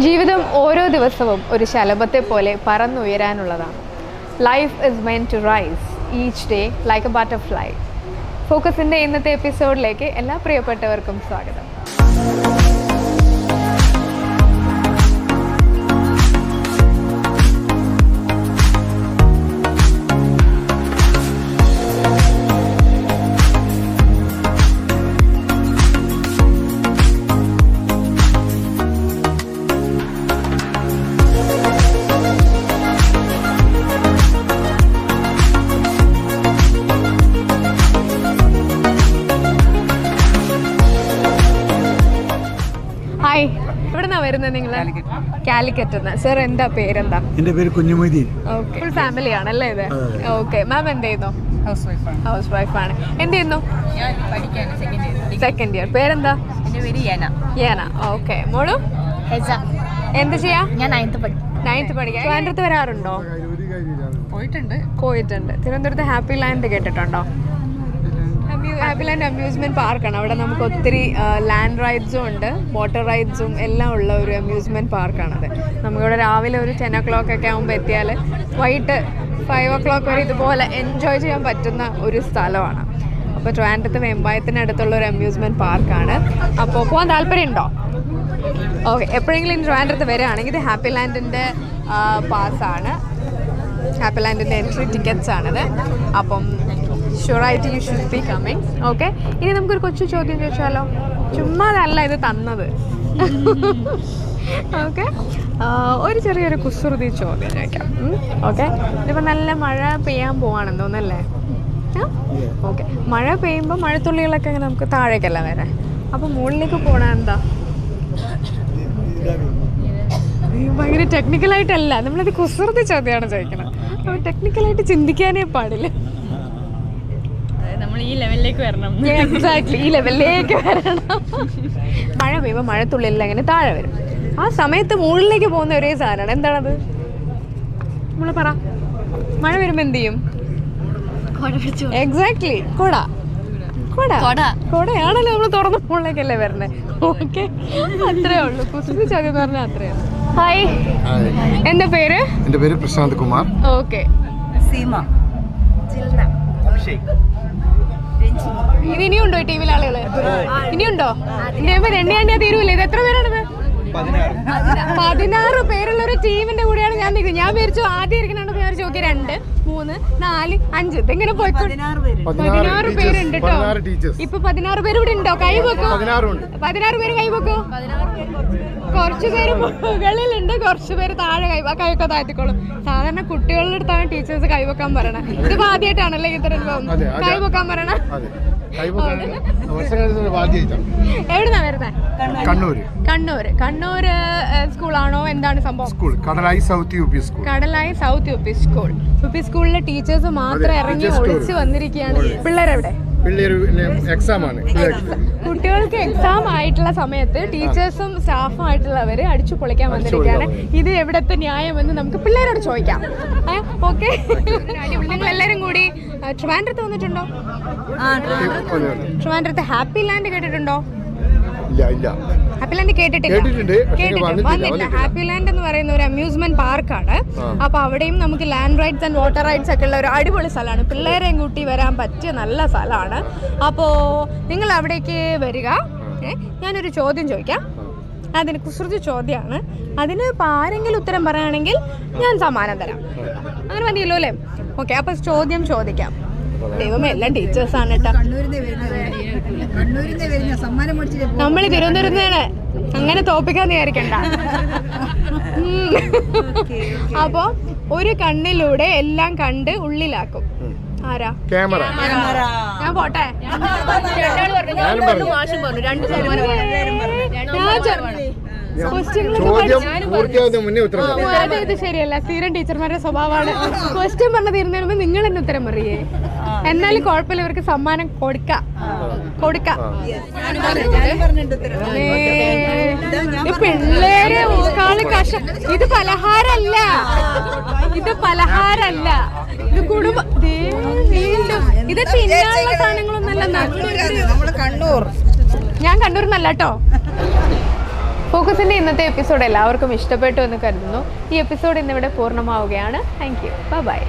ജീവിതം ഓരോ ദിവസവും ഒരു ശലഭത്തെ പോലെ പറന്നുയരാനുള്ളതാണ്. Life is meant to rise each day like a butterfly. ഫോക്കസിൻ്റെ ഇന്നത്തെ എപ്പിസോഡിലേക്ക് എല്ലാ പ്രിയപ്പെട്ടവർക്കും സ്വാഗതം. ഹായ്, എവിടെന്നാ വരുന്നത് നിങ്ങൾ? കാലിക്കറ്റ്. സർ, എന്താ പേരെന്താ? എന്റെ പേര് കുഞ്ഞുമൊയ്തീൻ. ഓക്കെ, ഫുൾ ഫാമിലി ആണല്ലേ ഇത്? ഓക്കെ. മാം എന്ത് ചെയ്യുന്നു? ഹൗസ് വൈഫാണ്. എന്ത് ചെയ്യുന്നു? Second year. പേരെന്താ? യാന. ഓക്കെ. മോളു എന്ത് ചെയ്യാ? ഞാൻ 9th പഠിക്കാം. ട്രിവാൻഡ്രത്ത് വരാറുണ്ടോ? പോയിട്ടുണ്ട്. തിരുവനന്തപുരത്ത് ഹാപ്പി ലാൻഡ് കേട്ടിട്ടുണ്ടോ? ഹാപ്പി ലാൻഡ് അമ്യൂസ്മെന്റ് പാർക്കാണ്. അവിടെ നമുക്ക് ഒത്തിരി ലാൻഡ് റൈഡ്സും ഉണ്ട്, വാട്ടർ റൈഡ്സും എല്ലാം ഉള്ള ഒരു അമ്യൂസ്മെന്റ് പാർക്കാണത്. നമുക്കിവിടെ രാവിലെ ഒരു 10 o'clock ഒക്കെ ആകുമ്പോൾ എത്തിയാൽ വൈകിട്ട് 5 o'clock വരെ ഇതുപോലെ എൻജോയ് ചെയ്യാൻ പറ്റുന്ന ഒരു സ്ഥലമാണ്. അപ്പോൾ ട്രിവാൻഡ്രത്ത് വെമ്പായത്തിനടുത്തുള്ള ഒരു അമ്യൂസ്മെന്റ് പാർക്കാണ്. അപ്പോൾ പോകാൻ താല്പര്യമുണ്ടോ? ഓക്കെ. എപ്പോഴെങ്കിലും ട്രിവാൻഡ്രത്ത് വരികയാണെങ്കിൽ ഇത് ഹാപ്പി ലാൻഡിൻ്റെ പാസ്സാണ്. ഹാപ്പി ലാൻഡിൻ്റെ എൻട്രി ടിക്കറ്റ്സ് ആണിത്. അപ്പം ഷുവറായിട്ട് you should be coming. Okay. ഇനി നമുക്കൊരു കൊച്ചു ചോദ്യം ചോദിച്ചാലോ? ചുമ്മാതല്ല ഇത് തന്നത്. ഓക്കെ. ഒരു ചെറിയൊരു കുസൃതി ചോദ്യം ചോദിക്കാം. ഓക്കെ. ഇതിപ്പോൾ നല്ല മഴ പെയ്യാൻ പോവാണെന്ന് തോന്നല്ലേ? ഓക്കെ. മഴ പെയ്യുമ്പോൾ മഴത്തുള്ളികളൊക്കെ ഇങ്ങനെ നമുക്ക് താഴേക്കല്ല വരാൻ. അപ്പോൾ മുകളിലേക്ക് പോകണ എന്താ? ഭയങ്കര ടെക്നിക്കലായിട്ടല്ല, നമ്മളത് കുസൃതി ചോദ്യമാണ് ചോദിക്കണം. അപ്പോൾ ടെക്നിക്കലായിട്ട് ചിന്തിക്കാനേ പാടില്ല. നമ്മൾ ഈ ലെവലിലേക്ക് വരണം. എക്സാക്ട്ലി, ഈ ലെവലിലേക്ക് വരണം. മഴ പെയ്യുമ്പോൾ മഴത്തുള്ളിലെല്ലാം അങ്ങനെ താഴെ വരും. ആ സമയത്ത് മുകളിലേക്ക് പോകുന്ന ഒരേ സാധനമാണ്. എന്താണത്? നമ്മൾ പറ. മഴ വരുമ്പോൾ എന്ത് ചെയ്യും? എക്സാക്ട്ലി, കൊടയാണല്ലോ. നമ്മൾ തുറന്ന മുകളിലേക്കല്ലേ വരണേ. ഓക്കെ, അത്രേ ഉള്ളൂ. കുസൃതി ചോദ്യം എന്ന് പറഞ്ഞാൽ അത്രയാണ്. ഹായ്, എന്താ പേര്? എന്റെ പേര് പ്രശാന്ത് കുമാർ. ഓക്കെ. സീമ. ഇത് ഇനിയുണ്ടോ ടി വിയിൽ ആളുകള്? ഇനിയുണ്ടോ? ഇനിയിപ്പോ എണ്ണിയാണ്ടിയാ തീരൂല്ലേ? ഇത് എത്ര പേരാണത്? 16 പേരുള്ള ഒരു ടീമിന്റെ കൂടെയാണ് ഞാൻ നിൽക്കുന്നത്. ഞാൻ വിചാരിച്ചു ആദ്യം ഇരിക്കണ പേര് ചോദിക്കുക 2, 3, 4, 5 ഇതെങ്ങനെ പോയിക്കോ. 16 പേരുണ്ട് കേട്ടോ. ഇപ്പൊ 16 പേര് ഇവിടെ ഉണ്ടോ? കൈ വെക്കോ. 16 പേര് കൈ വെക്കോ. കുറച്ചു പേര് മുകളിലുണ്ട്, കുറച്ചു പേര് താഴെ കൈവൊക്കെ താഴ്ത്തിക്കോളും. സാധാരണ കുട്ടികളുടെ അടുത്താണ് ടീച്ചേഴ്സ് കൈവെക്കാൻ പറയണത്. ഇതിപ്പോ ആദ്യമായിട്ടാണല്ലേ ഇത്ര കൈവെക്കാൻ പറയണ? എവിടുന്നാ വരുന്നത്? കണ്ണൂര് സ്കൂളാണോ? എന്താണ് സംഭവം? കടലായി സൗത്ത് യു പി സ്കൂൾ. സ്കൂളിലെ ടീച്ചേഴ്സ് മാത്രം ഇറങ്ങി ഒളിച്ചു വന്നിരിക്കുകയാണ്. പിള്ളേരെവിടെ? കുട്ടികൾക്ക് എക്സാം ആയിട്ടുള്ള സമയത്ത് ടീച്ചേഴ്സും സ്റ്റാഫും ആയിട്ടുള്ളവര് അടിച്ചു പൊളിക്കാൻ വന്നിരിക്കുകയാണ്. ഇത് എവിടത്തെ ന്യായമെന്ന് നമുക്ക് പിള്ളേരോട് ചോദിക്കാം. ഓക്കെ. നിങ്ങൾ എല്ലാരും കൂടി ട്രിവാൻഡ്രത്ത് വന്നിട്ടുണ്ടോ? ട്രിവാൻഡ്രത്ത് ഹാപ്പി ലാൻഡ് കേട്ടിട്ടുണ്ടോ? ഹാപ്പി ലാൻഡ് കേട്ടിട്ടില്ല. വന്നില്ല. ഹാപ്പി ലാൻഡ് എന്ന് പറയുന്ന ഒരു അമ്യൂസ്മെന്റ് പാർക്കാണ്. അപ്പൊ അവിടെയും നമുക്ക് land rides and water rides ഒക്കെ ഉള്ള ഒരു അടിപൊളി സ്ഥലമാണ്. പിള്ളേരെയും കൂട്ടി വരാൻ പറ്റിയ നല്ല സ്ഥലമാണ്. അപ്പോൾ നിങ്ങൾ അവിടേക്ക് വരിക. ഞാനൊരു ചോദ്യം ചോദിക്കാം. അതിന് കുസൃതി ചോദ്യമാണ്. അതിന് ഇപ്പോൾ ആരെങ്കിലും ഉത്തരം പറയുകയാണെങ്കിൽ ഞാൻ സമ്മാനം തരാം. അങ്ങനെ മതിയല്ലോ അല്ലേ? ഓക്കെ. അപ്പോൾ ചോദ്യം ചോദിക്കാം. ദൈവമേ, എല്ലാം ടീച്ചേഴ്സാണ് കേട്ടോ. നമ്മൾ തിരുവനന്തപുരത്താണ്, അങ്ങനെ തോപ്പിക്കാന്ന് വിചാരിക്കണ്ട. അപ്പൊ ഒരു കണ്ണിലൂടെ എല്ലാം കണ്ട് ഉള്ളിലാക്കും. ആരാ? ക്യാമറ. ഞാൻ പോട്ടെ. ഇത് ശരിയല്ല. സ്ഥിരം ടീച്ചർമാരുടെ സ്വഭാവമാണ്. ക്വസ്റ്റ്യൻ പറഞ്ഞ തീരുന്നതിന് മുമ്പ് നിങ്ങൾ എന്നെ ഉത്തരം പറയേ. എന്നാലും കുഴപ്പമില്ല, ഇവർക്ക് സമ്മാനം കൊടുക്കാം. പിള്ളേരെ ഇത് പലഹാരല്ല, ഇത് കുടുംബ. ഇത് തിന്നാനുള്ള സാധനങ്ങളൊന്നല്ല. കണ്ണൂർ. ഞാൻ കണ്ണൂർ എന്നല്ല കേട്ടോ. ഫോക്കസിൻ്റെ ഇന്നത്തെ എപ്പിസോഡ് എല്ലാവർക്കും ഇഷ്ടപ്പെട്ടു എന്ന് കരുതുന്നു. ഈ എപ്പിസോഡ് ഇന്നിവിടെ പൂർണ്ണമാവുകയാണ്. Thank you. ബൈ.